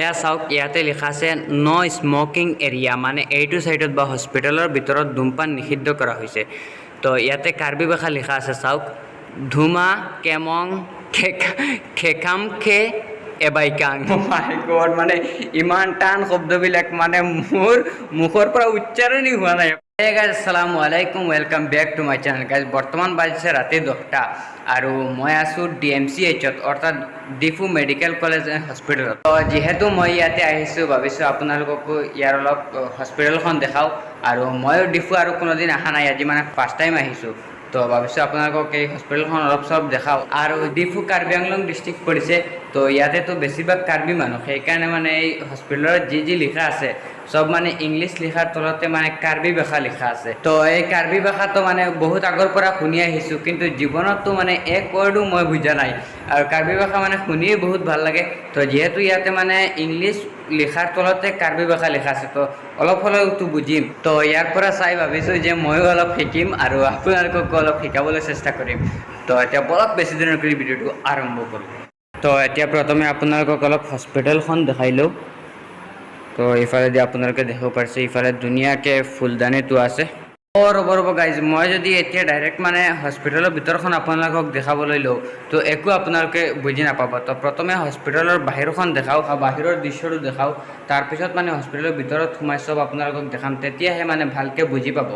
এয়া চাওক ইয়াতে লিখা আছে নো স্মোকিং এৰিয়া, মানে এইটো চাইডত বা হস্পিটেলৰ ভিতৰত ধূমপান নিষিদ্ধ কৰা হৈছে। তো ইয়াতে কাৰ্বি ভাষা লিখা আছে চাওক, ধুমা কেমং খেকাম খে এবাইকাং। মাই গড, মানে ইমান টান শব্দবিলাক মানে মোৰ মুখৰ পৰা উচ্চাৰণেই হোৱা নাই। হে গাইজ, আসসালামু আলাইকুম, welcome back to my channel. Guys বৰ্তমান বাজিছে ৰাতি 10টা আৰু মই আছোঁ DMCHত, অৰ্থাৎ ডিফু মেডিকেল কলেজ এণ্ড হস্পিটেলত। তো যিহেতু মই ইয়াতে আহিছোঁ, ভাবিছোঁ আপোনালোককো ইয়াৰ অলপ হস্পিটেলখন দেখাওঁ। আৰু ময়ো ডিফু আৰু কোনোদিন অহা নাই, আজি মানে ফাৰ্ষ্ট টাইম আহিছোঁ। তো ভাবিছোঁ আপোনালোকক এই হস্পিটেলখন অলপ চলপ দেখাওঁ। আৰু ডিফু কাৰ্বি আংলং ডিষ্ট্ৰিক্ট পৰিছে, তো ইয়াতেতো বেছিভাগ কাৰ্বি মানুহ, সেইকাৰণে মানে এই হস্পিটেলত যি লিখা আছে সব মানে ইংলিছ লিখাৰ তলতে মানে কাৰ্বি ভাষা লিখা আছে। তো এই কাৰ্বি ভাষাটো মানে বহুত আগৰ পৰা শুনি আহিছোঁ, কিন্তু জীৱনততো মানে এক ৱৰ্ডো মই বুজা নাই। আৰু কাৰ্বি ভাষা মানে শুনিয়ে বহুত ভাল লাগে। তো যিহেতু ইয়াতে মানে ইংলিছ লিখাৰ তলতে কাৰ্বি ভাষা লিখা আছে, তো অলপ হ'লেওতো বুজিম। তো ইয়াৰ পৰা চাই ভাবিছোঁ যে ময়ো অলপ শিকিম আৰু আপোনালোককো অলপ শিকাবলৈ চেষ্টা কৰিম। তো এতিয়া বলক বেছি দিনৰ কৰি ভিডিঅ'টো আৰম্ভ কৰোঁ। তো এতিয়া প্ৰথমে আপোনালোকক অলপ হস্পিটেলখন দেখাই লওঁ। তো ইফালেদি আপোনালোকে দেখিব পাৰিছে, ইফালে ধুনীয়াকৈ ফুলদানিটো আছে। ৰ'ব গাইজ, মই যদি এতিয়া ডাইৰেক্ট মানে হস্পিটেলৰ ভিতৰখন আপোনালোকক দেখাবলৈ লওঁ, তো একো আপোনালোকে বুজি নাপাব। তো প্ৰথমে হস্পিটেলৰ বাহিৰখন দেখাওঁ, বাহিৰৰ দৃশ্যটো দেখাওঁ, তাৰপিছত মানে হস্পিটেলৰ ভিতৰত সোমাই চব আপোনালোকক দেখাম, তেতিয়াহে মানে ভালকৈ বুজি পাব।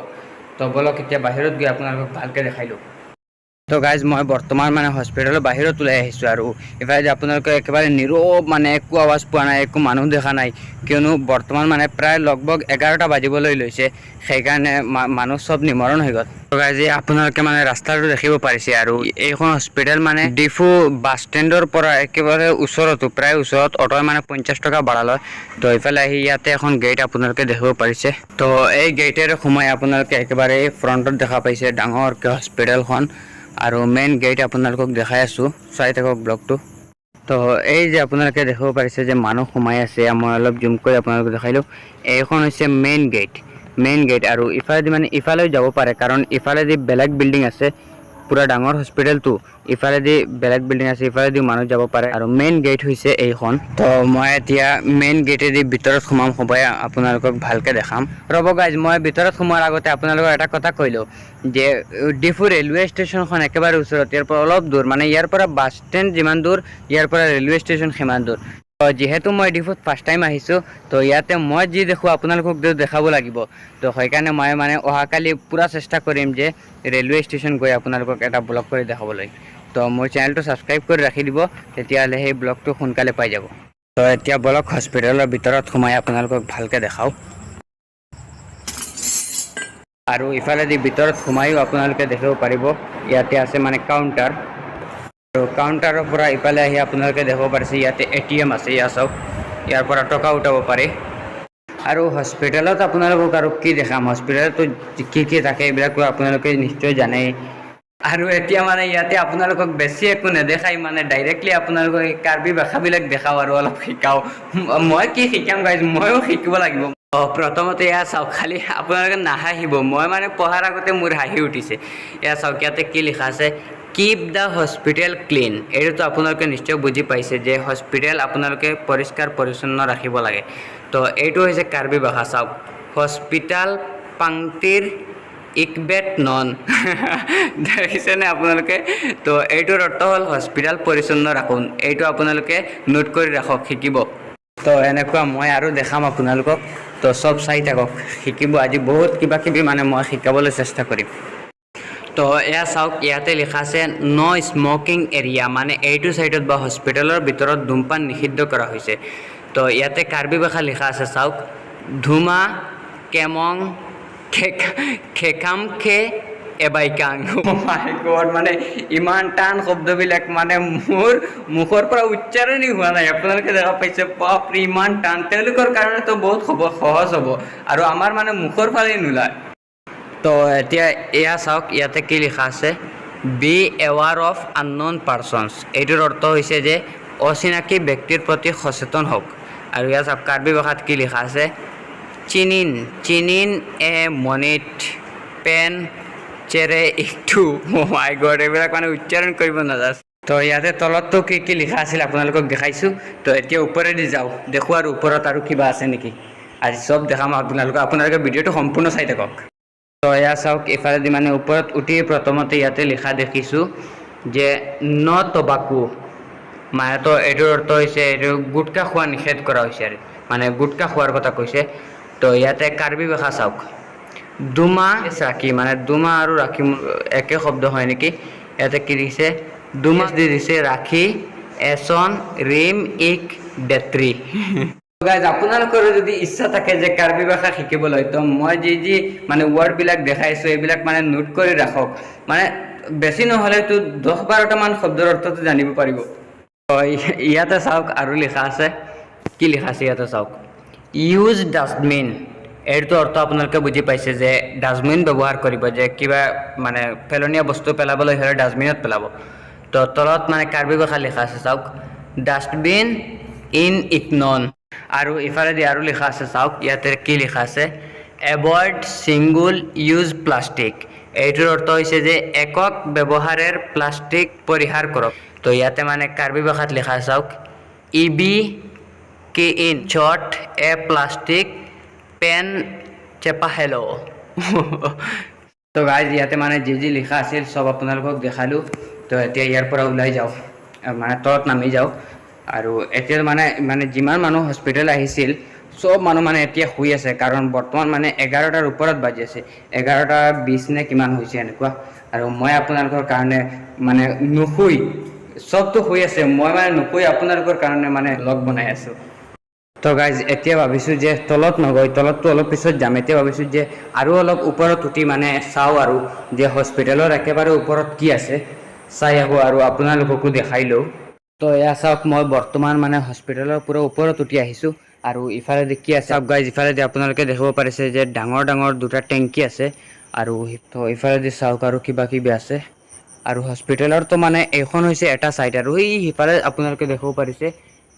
তো বলক এতিয়া বাহিৰত গৈ আপোনালোকক ভালকৈ দেখাই লওঁ। তো গাইজ, মই বৰ্তমান মানে হস্পিটেলৰ বাহিৰত ওলাই আহিছোঁ, আৰু ইফালে আপোনালোকে একেবাৰে নীৰৱ, মানে একো আৱাজ পোৱা নাই, একো মানুহ দেখা নাই, কিয়নো বৰ্তমান মানে প্ৰায় লগভগ 11টা বাজিবলৈ লৈছে, সেইকাৰণে মানুহ চব নিমৰণ হৈ গ'ল। তো গাইজ, আপোনালোকে মানে ৰাস্তাটো দেখিব পাৰিছে, আৰু এইখন হস্পিটেল মানে ডিফু বাছ ষ্টেণ্ডৰ পৰা একেবাৰে ওচৰতো, প্ৰায় ওচৰত, অটোৱে মানে 50 টকা ভাড়া লয়। তো ইফালে আহি ইয়াতে এখন গেট আপোনালোকে দেখিব পাৰিছে। তো এই গেটেৰে সোমাই আপোনালোকে একেবাৰে এই ফ্ৰণ্টত দেখা পাইছে ডাঙৰকৈ হস্পিটেলখন, আৰু মেইন গেট আপোনালোকক দেখাই আছোঁ, চাই থাকক ব্লগটো। তো এই যে আপোনালোকে দেখিব পাৰিছে যে মানুহ সোমাই আছে, মই অলপ জুম কৰি আপোনালোকক দেখাই লওঁ। এইখন হৈছে মেইন গেট, আৰু ইফালেদি মানে ইফালেও যাব পাৰে, কাৰণ ইফালেদি বেলেগ বিল্ডিং আছে, পুৰা ডাঙৰ হস্পিটেলটো, ইফালেদি বেলেগ বিল্ডিং আছে, ইফালেদি মানুহ যাব পাৰে, আৰু মেইন গেট হৈছে এইখন। তো মই এতিয়া মেইন গেটেদি ভিতৰত সোমাম, সবাই আপোনালোকক ভালকৈ দেখাম। ৰ'ব গাইজ, মই ভিতৰত সোমোৱাৰ আগতে আপোনালোকক এটা কথা কৈ লওঁ যে ডিফু ৰেলৱে ষ্টেচনখন একেবাৰে ওচৰত, ইয়াৰ পৰা অলপ দূৰ, মানে ইয়াৰ পৰা বাছ ষ্টেণ্ড যিমান দূৰ, ইয়াৰ পৰা ৰেলৱে ষ্টেচন সিমান দূৰ। যিহেতু মই ডিফুত ফাৰ্ষ্ট টাইম আহিছোঁ, তো ইয়াতে মই যি দেখোঁ আপোনালোকক দেখাব লাগিব। তো সেইকাৰণে মই মানে অহাকালি পূৰা চেষ্টা কৰিম যে ৰেলৱে ষ্টেচন গৈ আপোনালোকক এটা ব্লগ কৰি দেখাবলৈ। তো মোৰ চেনেলটো ছাবস্ক্ৰাইব কৰি ৰাখি দিব, তেতিয়াহ'লে সেই ব্লগটো সোনকালে পাই যাব। তো এতিয়া ব্লগ হস্পিটেলৰ ভিতৰত সোমাই আপোনালোকক ভালকৈ দেখাওঁ। আৰু ইফালেদি ভিতৰত সোমায়ো আপোনালোকে দেখিব পাৰিব, ইয়াতে আছে মানে কাউণ্টাৰ, আৰু কাউণ্টাৰৰ পৰা ইফালে আহি আপোনালোকে দেখিব পাৰিছে ইয়াতে ATM আছে। ইয়াত চাওক, ইয়াৰ পৰা টকা উঠাব পাৰে। আৰু হস্পিটেলত আপোনালোকক আৰু কি দেখাম, হস্পিটেলতো কি থাকে এইবিলাকো আপোনালোকে নিশ্চয় জানেই। আৰু এতিয়া মানে ইয়াতে আপোনালোকক বেছি একো নেদেখাই, মানে ডাইৰেক্টলি আপোনালোকক এই কাৰ্বি ভাষাবিলাক দেখাওঁ আৰু অলপ শিকাওঁ। মই কি শিকাম গাইজ, ময়ো শিকিব লাগিব। প্ৰথমতে এয়া চাওক, খালি আপোনালোকে নাহাঁহিব, মই মানে পঢ়াৰ আগতে মোৰ হাঁহি উঠিছে। এয়া চাওক, ইয়াতে কি লিখা আছে, কিপ দ্য হস্পিটেল ক্লিন। এইটোতো আপোনালোকে নিশ্চয় বুজি পাইছে যে হস্পিটেল আপোনালোকে পৰিষ্কাৰ পৰিচ্ছন্ন ৰাখিব লাগে। তো এইটো হৈছে কাৰ্বি ভাষা। চাওক, হস্পিটাল পাংটিৰ ইকবেট নন। দেখিছেনে আপোনালোকে? তো এইটোৰ অৰ্থ হ'ল হস্পিটাল পৰিচ্ছন্ন ৰাখোন। এইটো আপোনালোকে নোট কৰি ৰাখক, শিকিব। তো এনেকুৱা মই আৰু দেখাম আপোনালোকক, তো চব চাই থাকক, শিকিব। আজি বহুত কিবা কিবি মানে মই শিকাবলৈ চেষ্টা কৰিম। তো এয়া চাওক, ইয়াতে লিখা আছে নো স্মোকিং এৰিয়া, মানে এইটো চাইডত বা হস্পিটেলৰ ভিতৰত ধূমপান নিষিদ্ধ কৰা হৈছে। তো ইয়াতে কাৰ্বি ভাষা লিখা আছে চাওক, ধুমা কেমং খেকাম খে এবাইকাং। মাই গড, মানে ইমান টান শব্দবিলাক মানে মোৰ মুখৰ পৰা উচ্চাৰণেই হোৱা নাই। আপোনালোকে দেখা পাইছে, বাপৰে ইমান টান, তেওঁলোকৰ কাৰণেতো বহুত সহজ হ'ব, আৰু আমাৰ মানে মুখৰ ফালেই নোলায়। তো এতিয়া এয়া চাওক, ইয়াতে কি লিখা আছে, বি এৱাৰ অফ আনন'ন পাৰ্চনছ। এইটোৰ অৰ্থ হৈছে যে অচিনাকি ব্যক্তিৰ প্ৰতি সচেতন হওক। আৰু ইয়াত চাওক, কাৰ্বি ভাষাত কি লিখা আছে, চিনিন এ মনিট পেন চেৰে একটু। মাই গড, এইবিলাক মানে উচ্চাৰণ কৰিব নাজানো। তো ইয়াতে তলততো কি লিখা আছিল আপোনালোকক দেখাইছোঁ। তো এতিয়া ওপৰেদি যাওঁ, দেখোঁ আৰু ওপৰত আৰু কিবা আছে নেকি। আজি চব দেখাম আপোনালোকে ভিডিঅ'টো সম্পূৰ্ণ চাই থাকক। তো এয়া চাওক, ইফালেদি মানে ওপৰত উঠি প্ৰথমতে ইয়াতে লিখা দেখিছোঁ যে ন টবাকু, মানে তো এইটোৰ অৰ্থ হৈছে এইটো গুটকা খোৱা নিষেধ কৰা হৈছে আৰু মানে গুটকা খোৱাৰ কথা কৈছে। তো ইয়াতে কাৰ্বি ভাষা চাওক, দুমা ৰাখি, মানে দুমা আৰু ৰাখি একে শব্দ হয় নেকি। ইয়াতে কি দিছে, দুমাছ দি দিছে ৰাখি এচন ৰিম ইক বেট্ৰি। গাইজ আপোনালোকৰ যদি ইচ্ছা থাকে যে কাৰ্বি ভাষা শিকিবলৈ, তো মই যি মানে ৱৰ্ডবিলাক দেখাইছোঁ এইবিলাক মানে নোট কৰি ৰাখক, মানে বেছি নহ'লেতো 10-12টা মান শব্দৰ অৰ্থটো জানিব পাৰিব। ইয়াতে চাওক আৰু লিখা আছে, কি লিখা আছে ইয়াতে চাওক, ইউজ ডাষ্টবিন। এইটো অৰ্থ আপোনালোকে বুজি পাইছে যে ডাষ্টবিন ব্যৱহাৰ কৰিব, যে কিবা মানে পেলনীয়া বস্তু পেলাবলৈ হ'লে ডাষ্টবিনত পেলাব। তো তলত মানে কাৰ্বি ভাষা লিখা আছে চাওক, ডাষ্টবিন ইন ইকনন। আৰু ইফালেদি আৰু লিখা আছে চাওক, ইয়াতে কি লিখা আছে, এভইড ছিংগুল ইউজ প্লাষ্টিক। এইটোৰ অৰ্থ হৈছে যে একক ব্যৱহাৰেৰ প্লাষ্টিক পৰিহাৰ কৰক। তো ইয়াতে মানে কাৰ্বি ভাষাত লিখা চাওক, ইবি কে ইন চট এ প্লাষ্টিক পেন চেপাহেলো। তো গাইজ ইয়াতে মানে যি লিখা আছিল চব আপোনালোকক দেখালোঁ। তো এতিয়া ইয়াৰ পৰা ওলাই যাওঁ, মানে তলত নামি যাওঁ। আৰু এতিয়া মানে যিমান মানুহ হস্পিটেল আহিছিল চব মানুহ মানে এতিয়া শুই আছে, কাৰণ বৰ্তমান মানে 11টাৰ ওপৰত বাজি আছে, 11:20 নে কিমান হৈছে এনেকুৱা। আৰু মই আপোনালোকৰ কাৰণে মানে নুশুই, চবতো শুই আছে, মই মানে নুশুই আপোনালোকৰ কাৰণে মানে ব্লগ বনাই আছোঁ। তো গাইজ এতিয়া ভাবিছোঁ যে তলত নগৈ, তলততো অলপ পিছত যাম, এতিয়া ভাবিছোঁ যে আৰু অলপ ওপৰত উঠি মানে চাওঁ আৰু যে হস্পিটেলৰ একেবাৰে ওপৰত কি আছে চাই আহোঁ আৰু আপোনালোককো দেখাই লওঁ। তো এয়া চাওক, মই বৰ্তমান মানে হস্পিটেলৰ পুৰা ওপৰত উঠি আহিছোঁ। আৰু ইফালেদি কি আছে চাওক গাইজ, ইফালেদি আপোনালোকে দেখিব পাৰিছে যে ডাঙৰ ডাঙৰ দুটা টেংকি আছে। আৰু তো ইফালেদি চাওক আৰু কিবা কিবি আছে। আৰু হস্পিটেলৰতো মানে এইখন হৈছে এটা ছাইড, আৰু সিফালে আপোনালোকে দেখিব পাৰিছে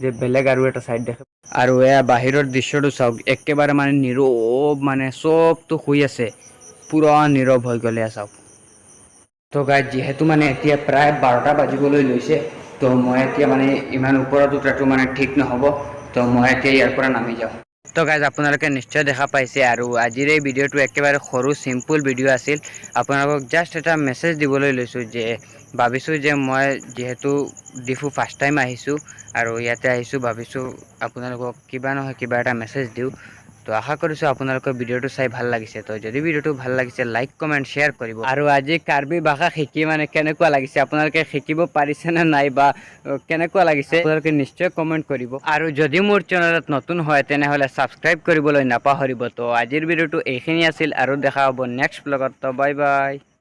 যে বেলেগ আৰু এটা ছাইড দেখে। আৰু এয়া বাহিৰৰ দৃশ্যটো চাওক, একেবাৰে মানে নীৰৱ, মানে চবতো শুই আছে, পুৰা নীৰৱ হৈ গ'লে চাওক। তো গাইজ যিহেতু মানে এতিয়া প্ৰায় 12টা বাজিবলৈ লৈছে, তো মই এতিয়া মানে ইমান ওপৰত উঠাটো মানে ঠিক নহ'ব। তো মই এতিয়া ইয়াৰ পৰা নামি যাওঁ। তো গাইজ আপোনালোকে নিশ্চয় দেখা পাইছে, আৰু আজিৰ এই ভিডিঅ'টো একেবাৰে সৰু চিম্পুল ভিডিঅ' আছিল। আপোনালোকক জাষ্ট এটা মেছেজ দিবলৈ লৈছোঁ যে ভাবিছোঁ যে মই যিহেতু ডিফু ফাৰ্ষ্ট টাইম আহিছোঁ আৰু ইয়াতে আহিছোঁ, ভাবিছোঁ আপোনালোকক কিবা নহয় কিবা এটা মেছেজ দিওঁ। তো আশা কৰিছোঁ আপোনালোকৰ ভিডিঅ'টো চাই ভাল লাগিছে। তো যদি ভিডিঅ'টো ভাল লাগিছে লাইক কমেণ্ট শ্বেয়াৰ কৰিব। আৰু আজি কাৰ্বি ভাষা শিকি মানে কেনেকুৱা লাগিছে, আপোনালোকে শিকিব পাৰিছেনে নাই, বা কেনেকুৱা লাগিছে আপোনালোকে নিশ্চয় কমেণ্ট কৰিব। আৰু যদি মোৰ চেনেলত নতুন হয় তেনেহ'লে ছাবস্ক্ৰাইব কৰিবলৈ নাপাহৰিব। তো আজিৰ ভিডিঅ'টো এইখিনি আছিল, আৰু দেখা হ'ব নেক্সট ব্লগত। তো বাই বাই।